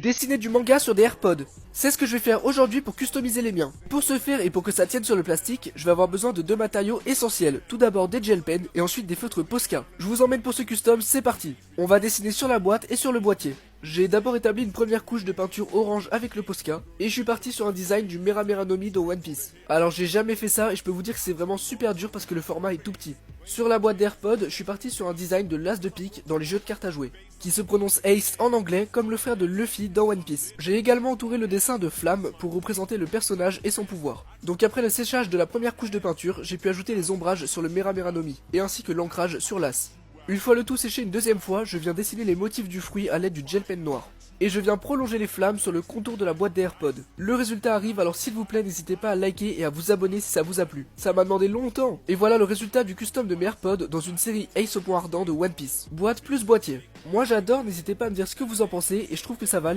Dessiner du manga sur des AirPods. C'est ce que je vais faire aujourd'hui pour customiser les miens. Pour ce faire et pour que ça tienne sur le plastique, je vais avoir besoin de deux matériaux essentiels. Tout d'abord des gel pens et ensuite des feutres Posca. Je vous emmène pour ce custom, c'est parti. On va dessiner sur la boîte et sur le boîtier. J'ai d'abord établi une première couche de peinture orange avec le Posca et je suis parti sur un design du Mera Mera no Mi dans One Piece. Alors j'ai jamais fait ça et je peux vous dire que c'est vraiment super dur parce que le format est tout petit. Sur la boîte d'AirPod, je suis parti sur un design de l'as de pique dans les jeux de cartes à jouer, qui se prononce Ace en anglais comme le frère de Luffy dans One Piece. J'ai également entouré le dessin de flammes pour représenter le personnage et son pouvoir. Donc après le séchage de la première couche de peinture, j'ai pu ajouter les ombrages sur le Mera Mera no Mi et ainsi que l'ancrage sur l'as. Une fois le tout séché une deuxième fois, je viens dessiner les motifs du fruit à l'aide du gel pen noir. Et je viens prolonger les flammes sur le contour de la boîte des AirPods. Le résultat arrive, alors s'il vous plaît n'hésitez pas à liker et à vous abonner si ça vous a plu. Ça m'a demandé longtemps. Et voilà le résultat du custom de mes AirPods dans une série Ace au point ardent de One Piece. Boîte plus boîtier. Moi j'adore, n'hésitez pas à me dire ce que vous en pensez et je trouve que ça va aller